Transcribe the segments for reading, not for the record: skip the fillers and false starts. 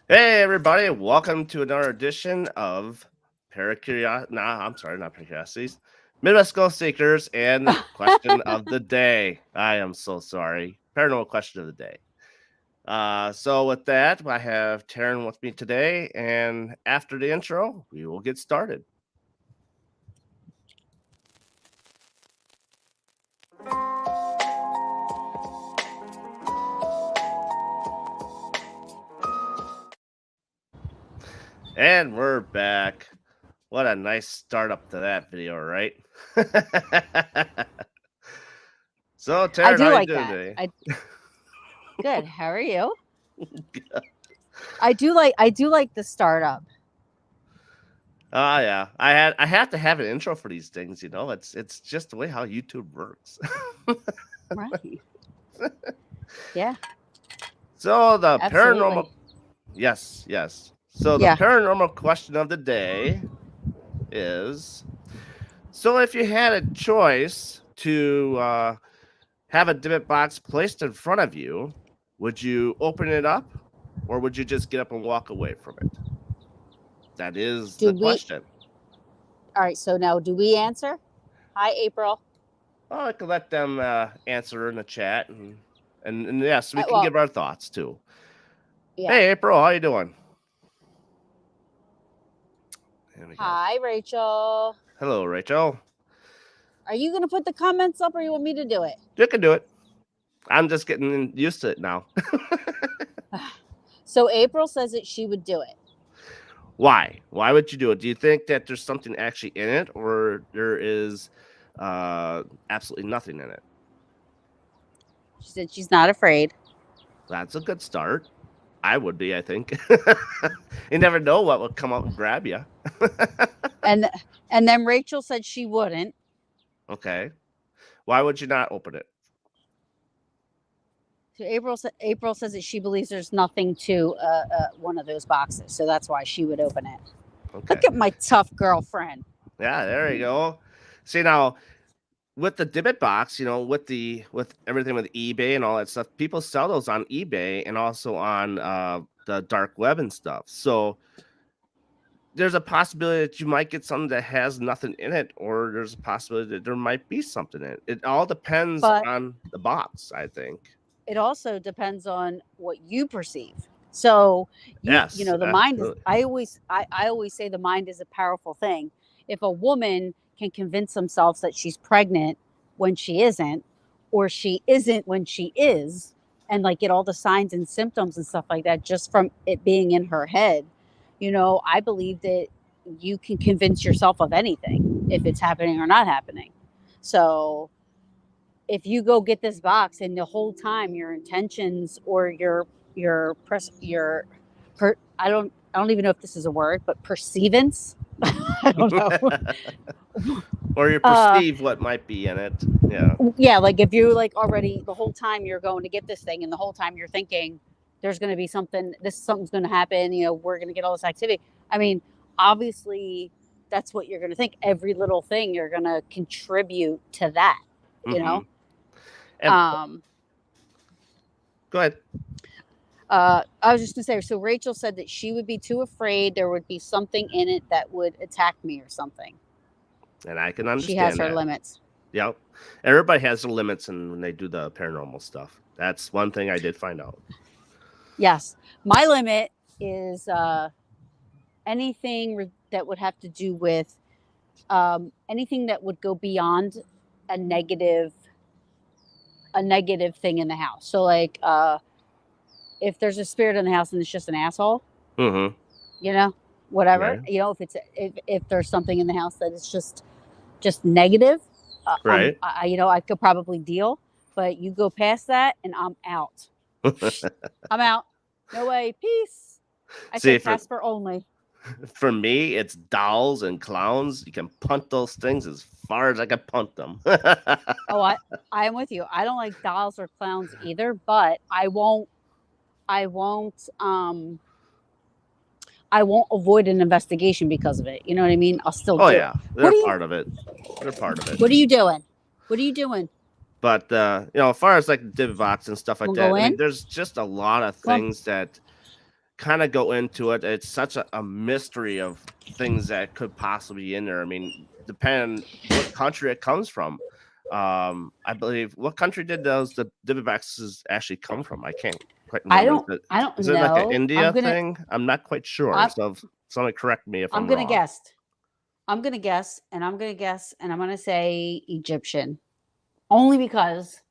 Hey everybody, welcome to another edition of not Paracuriosities, Midwest Ghost Seekers, and Question of the Day. I am so sorry. Paranormal Question of the Day. So with that, I have Taryn with me today, and after the intro, we will get started. And we're back. What a nice startup to that video, right? So I Taryn, how do you like doing that. today? Good. How are you? I do like the startup. Oh yeah, I have to have an intro for these things. It's just the way how YouTube works. Right. Yeah, So the paranormal, absolutely. yes. So the Yeah. paranormal question of the day is: so if you had a choice to have a Dybbuk box placed in front of you, would you open it up, or would you just get up and walk away from it? That is Do the we question. all right, so now do we answer? Hi April. Oh, I could let them answer in the chat, and yes, we can Well, give our thoughts too. yeah. Hey, April, how you doing? Here we go. Hi Rachel. Hello, Rachel. Are you going to put the comments up or you want me to do it? You can do it. I'm just getting used to it now. So April says that she would do it. Why? Why would you do it? Do you think that there's something actually in it, or there is absolutely nothing in it? She said she's not afraid. That's a good start. I would be, I think. You never know what will come out and grab you. And and then Rachel said she wouldn't. Okay. Why would you not open it? So April says that she believes there's nothing to one of those boxes. So that's why she would open it. Look Okay. at my tough girlfriend. Yeah, there you go. See now, with the Dibbit box, with everything with eBay and all that stuff, people sell those on eBay and also on the dark web and stuff. So there's a possibility that you might get something that has nothing in it, or there's a possibility that there might be something in it. It all depends But on the box, I think. it also depends on what you perceive. So you Yes, know the mind is. absolutely. I always say the mind is a powerful thing. If a woman can convince themselves that she's pregnant when she isn't, or she isn't when she is, and like get all the signs and symptoms and stuff like that just from it being in her head, I believe that you can convince yourself of anything if it's happening or not happening. So if you go get this box and the whole time your intentions or your press your I don't even know if this is a word, but perceivance. I don't know. Or you uh perceive what might be in it. Yeah. yeah, like if you like already the whole time you're going to get this thing and the whole time you're thinking there's going to be something's going to happen, we're going to get all this activity. I mean, obviously that's what you're going to think. Every little thing you're going to contribute to that, you Hmm. know. And um go ahead. I was just gonna say. So Rachel said that she would be too afraid there would be something in it that would attack me or something. And I can She has understand her that. limits. Yep. Everybody has their limits when they do the paranormal stuff. That's one thing I did find out. Yes, my limit is anything that would have to do with anything that would go beyond a negative a negative thing in the house. So like if there's a spirit in the house and it's just an asshole, Hmm. you know, whatever, Right. if there's something in the house that is just negative, Right. I could probably deal. But you go past that, and I'm out. I'm out. No way. Peace. I See, said for Casper only. for me, it's dolls and clowns. You can punt those things as far as I can punt them. Oh, I am with you. I don't like dolls or clowns either, but I won't I won't avoid an investigation because of it. You know what I mean? I'll still Oh do it. yeah, What they're are you part of it. They're part of it. What are you doing? What are you doing? But as far as like Divox and stuff like Wanna go that, I mean, in? there's just a lot of Come on. things that kind of go into it. It's such a mystery of things that could possibly be in there. I mean, depending what country it comes from. I believe what country did the Dybbuk actually come from? I can't quite remember. I don't Is it like an know. India thing? I'm not quite sure. I'm, So somebody correct me if I'm I'm gonna wrong. guess. I'm gonna guess, and I'm gonna guess, and I'm gonna say Egyptian, only because,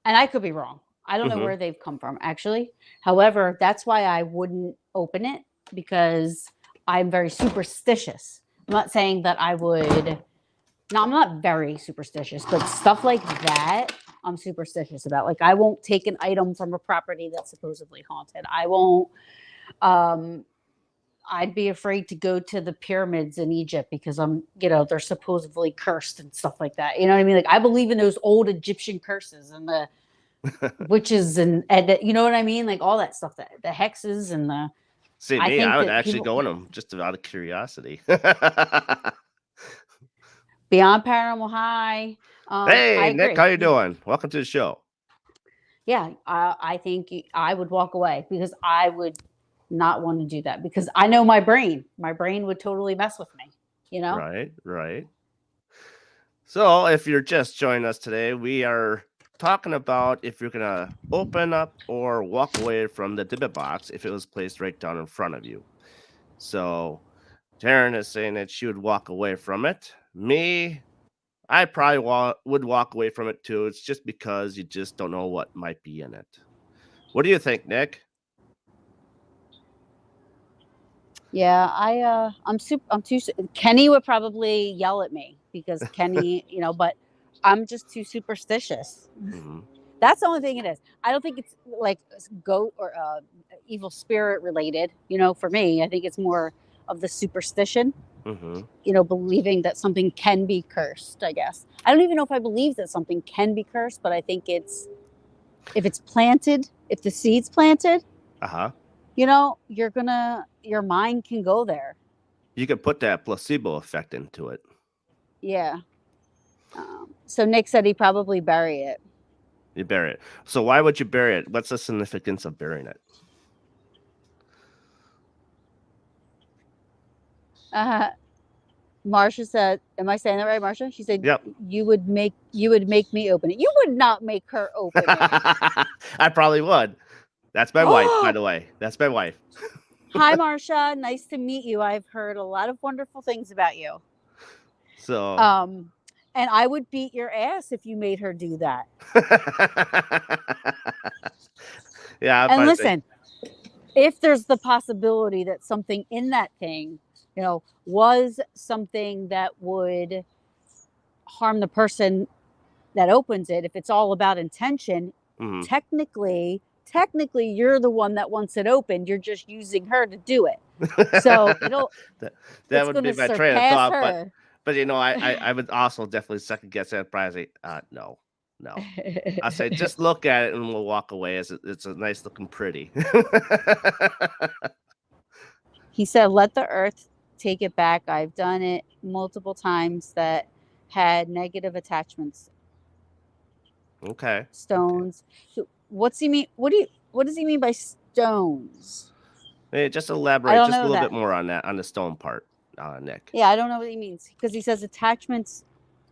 and I could be wrong. I don't know Hmm. where they've come from actually. However, that's why I wouldn't open it because I'm very superstitious. I'm not saying that I would. No, I'm not very superstitious, but stuff like that, I'm superstitious about. Like, I won't take an item from a property that's supposedly haunted. I won't. Um, I'd be afraid to go to the pyramids in Egypt because they're supposedly cursed and stuff like that. You know what I mean? Like, I believe in those old Egyptian curses and the witches and you know what I mean? Like all that stuff, the hexes and the. See I me, I think would that actually people go in them just out of curiosity. beyond paranormal high. I Hey, Nick, how agree. you doing? Welcome to the show. Yeah, I think I would walk away because I would not want to do that because I know my brain. My brain would totally mess with me. You know. Right, right. So, if you're just joining us today, we are talking about if you're gonna open up or walk away from the Dybbuk box if it was placed right down in front of you. So, Taryn is saying that she would walk away from it. Me, I probably would walk away from it too. It's just because you just don't know what might be in it. What do you think, Nick? Yeah, I'm too. Kenny would probably yell at me because Kenny, but I'm just too superstitious. Hmm. That's the only thing it is. I don't think it's like goat or evil spirit related. For me, I think it's more of the superstition. Hmm. Believing that something can be cursed. I guess I don't even know if I believe that something can be cursed, but I think if it's planted, if the seed's planted, Uh huh. your mind can go there. You could put that placebo effect into it. Yeah. So Nick said he'd probably bury it. You bury it. So why would you bury it? What's the significance of burying it? Uh, Marsha said, "Am I saying that right, Marsha?" She said, Yep. "You would make me open it. You would not make her open it." I probably would. That's my wife, by the way. That's my wife. Hi, Marsha. Nice to meet you. I've heard a lot of wonderful things about you. So, Um, and I would beat your ass if you made her do that. yeah, I And probably think. listen, if there's the possibility that something in that thing, was something that would harm the person that opens it, if it's all about intention, Mhm. technically you're the one that wants it opened. You're just using her to do it. So that, that it's would going be to my train of surpass thought, her. but I would also definitely second guess that. Probably say, no, no. I say just look at it and we'll walk away. It's a nice looking pretty. He said, "Let the earth take it back. I've done it multiple times that had negative attachments, Okay. Okay. stones." So what's he mean? What does he mean by stones? Hey, just I elaborate don't just a know little bit that. more on that on the stone part, Nick. Yeah, I don't know what he means because he says attachments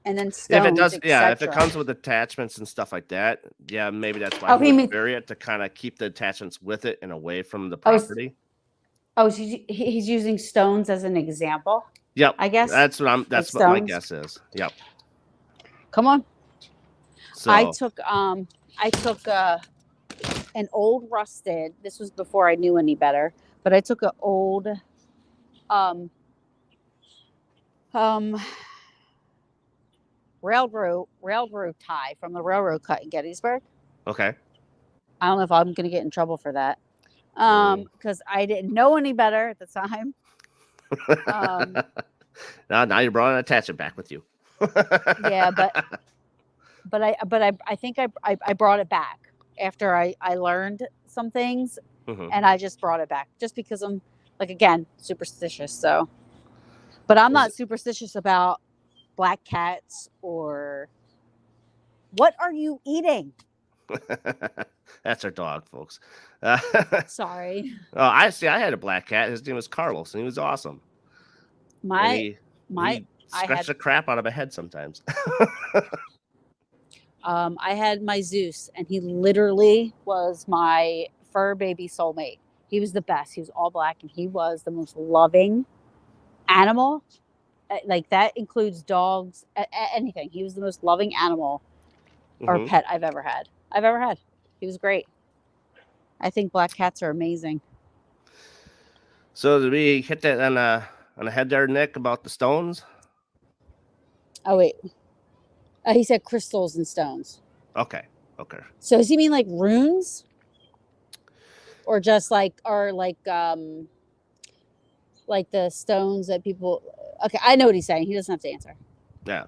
and then If it stones, does, yeah, if it etc. comes with attachments and stuff like that, yeah, maybe that's why Oh, he he would means bury it to kind of keep the attachments with it and away from the oh, property. oh, so he's using stones as an example, Yep, I guess. Like That's what my stones. guess is. Yep. Come on. I So took an old rusted. This was before I knew any better, but I took an old um um railroad tie from the railroad cut in Gettysburg. okay. I don't know if I'm going to get in trouble for that Mm. because I didn't know any better at the time. Um, now you brought an attachment back with you. yeah, but I think I brought it back after I learned some things, Mhm. and I just brought it back just because I'm like again superstitious. So, but I'm Is not superstitious about black cats or what are you eating? That's our dog, folks. Uh, Sorry. I see. I had a black cat. His name was Carlos, and he was awesome. And My my he I scratched had the crap out of my head sometimes. I had my Zeus, and he literally was my fur baby soulmate. He was the best. He was all black, and he was the most loving animal. Like that includes dogs, anything. He was the most loving animal or Hmm. pet I've ever had. I've ever had. He was great. I think black cats are amazing. So did we hit that on the head there, Nick, about the stones? Oh wait, he said crystals and stones. Okay. Okay. So does he mean like runes, or just like the stones that people? Okay, I know what he's saying. He doesn't have to answer. Yeah.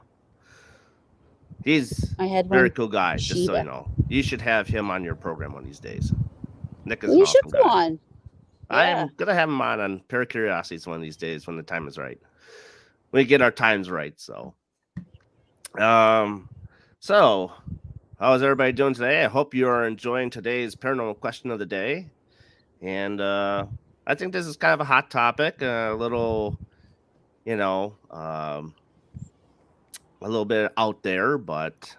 He's I had a very one cool guy, just so you Shiba. know. You should have him on your program one of these days. Nick is Well, an you should awesome come guy. on. Yeah. I'm gonna have him on Pair of Curiosities one of these days when the time is right. We get our times right. Um, so how's everybody doing today? I hope you are enjoying today's paranormal question of the day. And I think this is kind of a hot topic, a little, you know, a little bit out there, but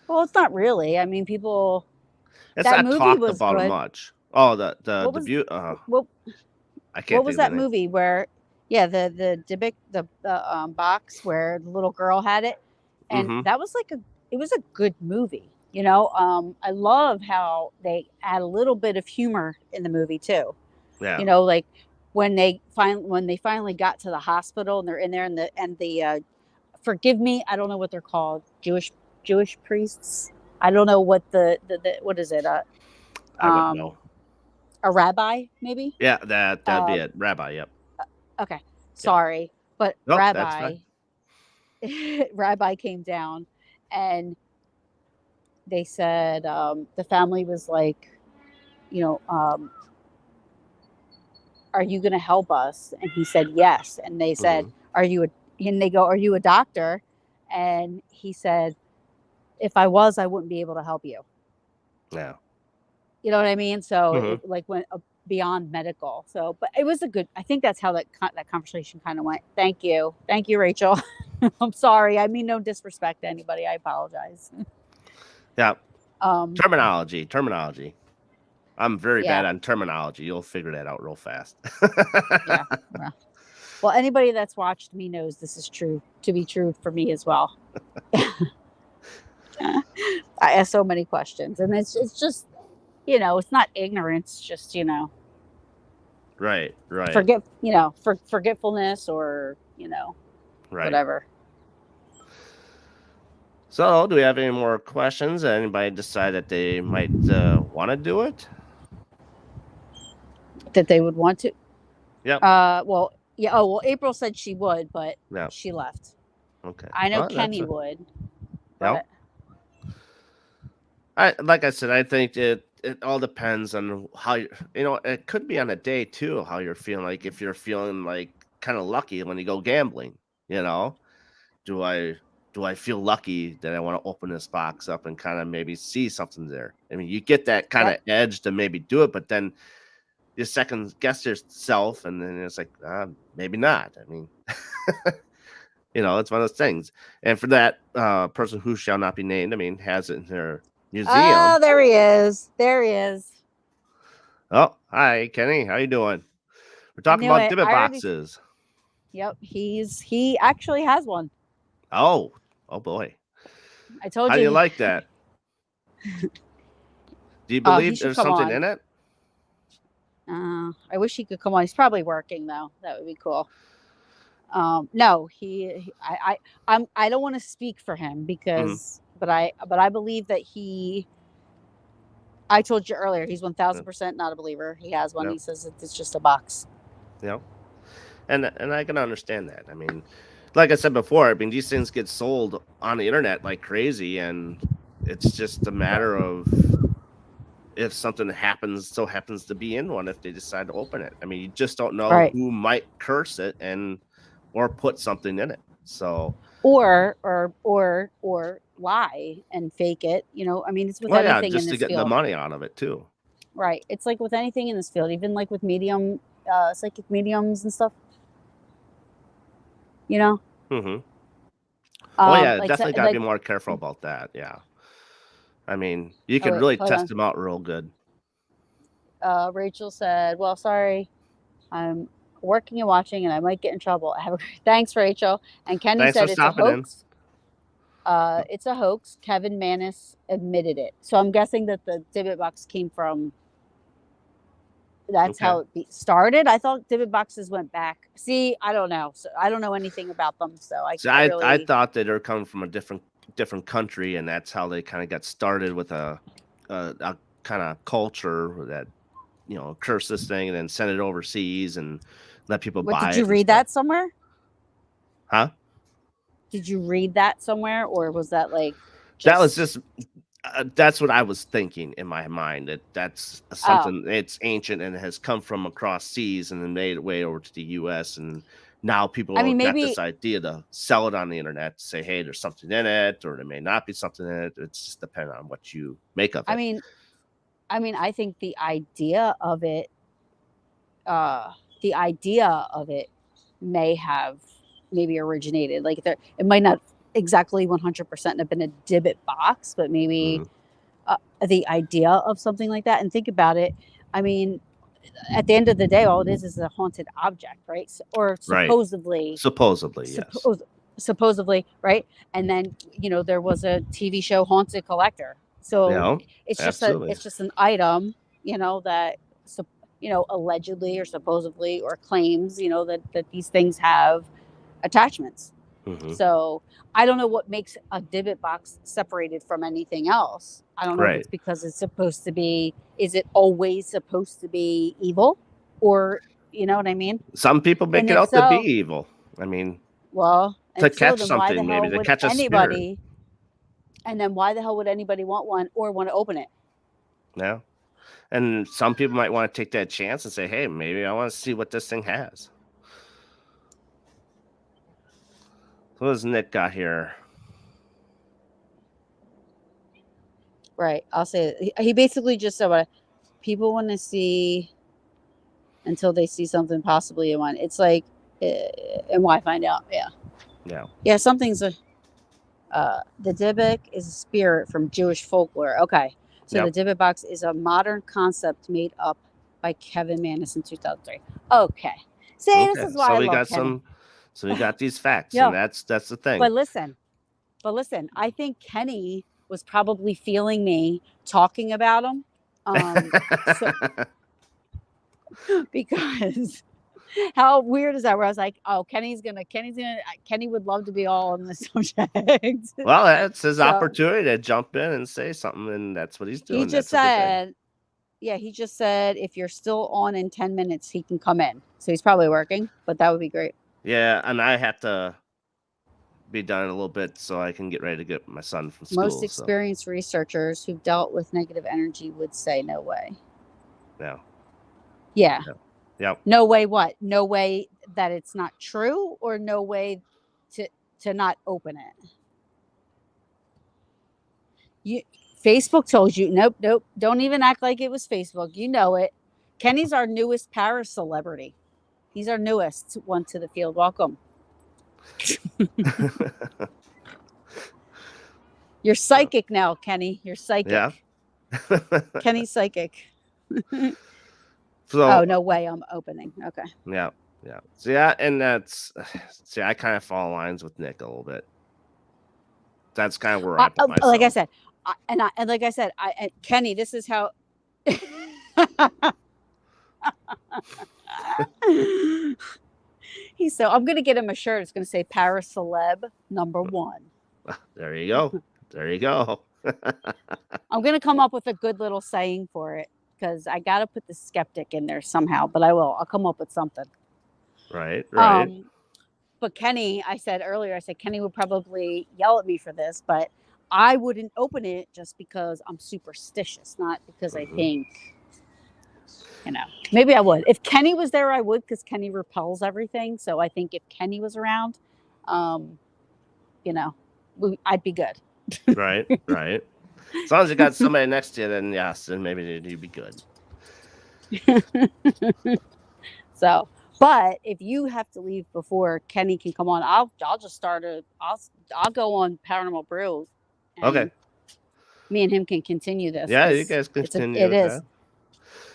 Well, it's not really. I mean, people. it's That not movie talked was about good. much. Oh, the What was debut. what I can't what think was of the that name. movie where? Yeah, the Dybbuk the box where the little girl had it, and Mm-hmm. that was like it was a good movie. I love how they add a little bit of humor in the movie too. Yeah. Like when they finally got to the hospital and they're in there and the forgive me, I don't know what they're called, Jewish priests. I don't know what the what is it? I wouldn't know. A rabbi maybe. Yeah, that'd be Um, it. Rabbi. Yep. okay, Yep. sorry, but Nope. That's fine. Rabbi came down, and they said the family was like, you know, are you going to help us? And he said yes. And they said, Mm-hmm. and they go, are you a doctor? And he said, if I was, I wouldn't be able to help you. Yeah. You know what I mean? So Mm-hmm. it like went beyond medical. So, but it was a good. I think that's how that conversation kind of went. Thank you, Rachel. I'm sorry. I mean no disrespect to anybody. I apologize. Yeah. Um, Terminology. I'm very yeah, bad on terminology. You'll figure that out real fast. yeah. Well, anybody that's watched me knows this is true to be true for me as well. I ask so many questions, and it's just it's not ignorance, just Right. Right. forget forgetfulness or Right. whatever. So, do we have any more questions? Anybody decide that they might want to do it? That they would want to. Yep. Well, yeah. Oh, well, April said she would, but Yep. she left. Okay. I know Well, that's Kenny a would, yep. but I like I said, I think it all depends on how it could be on a day too, how you're feeling. Like if you're feeling like kind of lucky when you go gambling, you know, do I do I feel lucky that I want to open this box up and kind of maybe see something there? I mean, you get that kind yep, of edge to maybe do it, but then you second guess yourself, and then it's like maybe not. I mean, it's one of those things. And for that person who shall not be named, I mean, has it in their museum. oh, there he is. There he is. Oh, hi, Kenny. How you doing? We're I talking knew about it. divot I already. boxes. Yep, he actually has one. Oh, oh boy. I told How do you you. like that? Do you He believe should there's come something on. in it? I wish he could come on. He's probably working though. That would be cool. No, I don't want to speak for him Hmm. but I believe that I told you earlier, he's Yep. 1000% not a believer. He has one. Yep. He says it's just a box. Yep. And I can understand that. I mean, like I said before, I mean these things get sold on the internet like crazy, and it's just a matter of if something happens to be in one if they decide to open it. I mean, you just don't know Right. who might curse it or put something in it. So Or lie and fake it. You know, I mean, it's with Well, yeah, anything in just to this get the field, money out of it too. right? It's like with anything in this field, even like with psychic mediums and stuff. You know, Hmm. Well, yeah, like definitely got to be like. more careful about that. Yeah, I mean, you Oh could wait, really hold test on. them out real good. Rachel said, "Well, sorry, I'm working and watching, and I might get in trouble." Thanks, Rachel. And Kenny Thanks for said it's a stopping in. hoax. It's a hoax. Kevin Manis admitted it. So I'm guessing that the Dybbuk box came from. That's Okay. how it started. I thought Dybbuk boxes went back. See, I don't know. So I don't know anything about them. So I So can't I really. thought that they're coming from a different country, and that's how they kind of got started with a kind of culture that curse this thing and then send it overseas and let people What buy did you it and read stuff. that somewhere? Huh? Did you read that somewhere, or was that like That was just? just that's what I was thinking in my mind. That's Oh, something it's ancient and has come from across seas and then made its way over to the U.S. and now I people mean, got maybe. this idea to sell it on the internet. To say, hey, there's something in it, or there may not be something in it. It's just depending on what you make of I it. mean, I think uh, the idea of it may have maybe originated. Like it might not exactly 100% have been a Dybbuk box, but maybe Hmm. the idea of something like that. And think about it. I mean, at the end of the day, all it is a haunted object, right? Or Right. supposedly, Supposedly, yes. suppose, supposedly, right? And then there was a TV show, Haunted Collector. So Yeah, it's absolutely. just an item, that allegedly or supposedly or claims, that these things have attachments. Hmm. So I don't know what makes a Dybbuk box separated from anything else. I don't know if Right. it's because it's supposed to be. Is it always supposed to be evil, or you know what I mean? Some people make And it if out to be so, evil. I mean, well, to if so, catch then why the something, maybe hell to would catch a spirit. anybody? And then why the hell would anybody want one or want to open it? Yeah. And some people might want to take that chance and say, hey, maybe I want to see what this thing has. So what does Nick got here? Right. I'll say it. He basically just said what people want to see until they see something possibly in one. It's like, and why find out? Yeah. Yeah. Yeah. Something's the Dybbuk is a spirit from Jewish folklore. Okay. So the Yep. Dybbuk box is a modern concept made up by Kevin Manis in 2003. Okay. See, this Okay. is why I love Kenny. So we got these facts, and Yo, that's the thing. but listen, I think Kenny was probably feeling me talking about him. So because how weird is that? Where I was like, oh, Kenny would love to be all on the subject. Well, that's his So opportunity to jump in and say something, and that's what he's he doing. just That's a good thing. said, yeah, he just said if you're still on in 10 minutes, he can come in. So he's probably working, but that would be great. Yeah, and I have to be done in a little bit so I can get ready to get my son from Most school. So experienced researchers who've dealt with negative energy would say no way. yeah, Yeah. yeah, yep. No way what? No way that it's not true or no way to not open it. You Facebook told you. Nope, nope. Don't even act like it was Facebook. You know it. Kenny's our newest Paris celebrity. He's our newest one to the field. Welcome. You're psychic now, Kenny. You're Yeah. psychic. Kenny's psychic. Oh, So no way I'm opening. Okay. yeah, yeah. So yeah, and that's see, I kind of fall lines with Nick a little bit. That's kind of where I put Like I myself. said, and like I said, Kenny, this is how. I'm gonna get him a shirt. It's gonna say Paris Celeb #1. There you go. There you go. I'm gonna come up with a good little saying for it because I gotta put the skeptic in there somehow. But I will. I'll come up with something. Right, right. Um, but Kenny, I said earlier, I said Kenny would probably yell at me for this, but I wouldn't open it just because I'm superstitious, not because I Hmm. think, maybe I would. If Kenny was there, I would because Kenny repels everything. So I think if Kenny was around, um, you know, I'd be good. Right. Right. As long as you got somebody next to you, then yes, then maybe you'd be good. So, but if you have to leave before Kenny can come on, I'll just start I'll go on Paranormal Brew, Okay. and me and him can continue this Yeah, you because guys continue it with is that.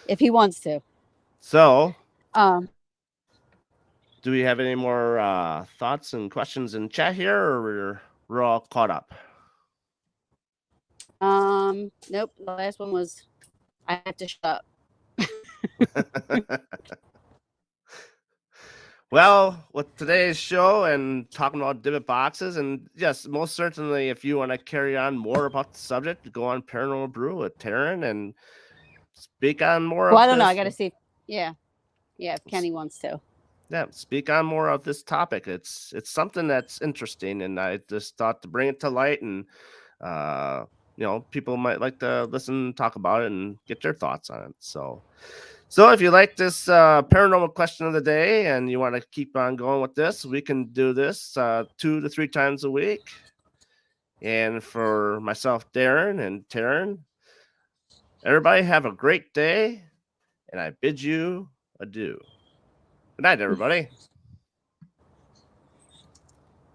if he wants to. So, Um, do we have any more thoughts and questions in chat here, or we're all caught up? nope. The last one was I have to shut up. Well, with today's show and talking about Dybbuk boxes, and yes, most certainly, if you want to carry on more about the subject, go on Paranormal Brew with Taryn and speak on more Well, of I don't know. I this. got to see. Yeah, yeah. If Kenny wants to. Yeah, speak on more of this topic. It's something that's interesting, and I just thought to bring it to light, and uh, people might like to listen, talk about it, and get their thoughts on it. So if you like this paranormal question of the day, and you want to keep on going with this, we can do this 2 to 3 times a week. And for myself, Darren and Taryn, everybody have a great day, and I bid you adieu. Good night, everybody.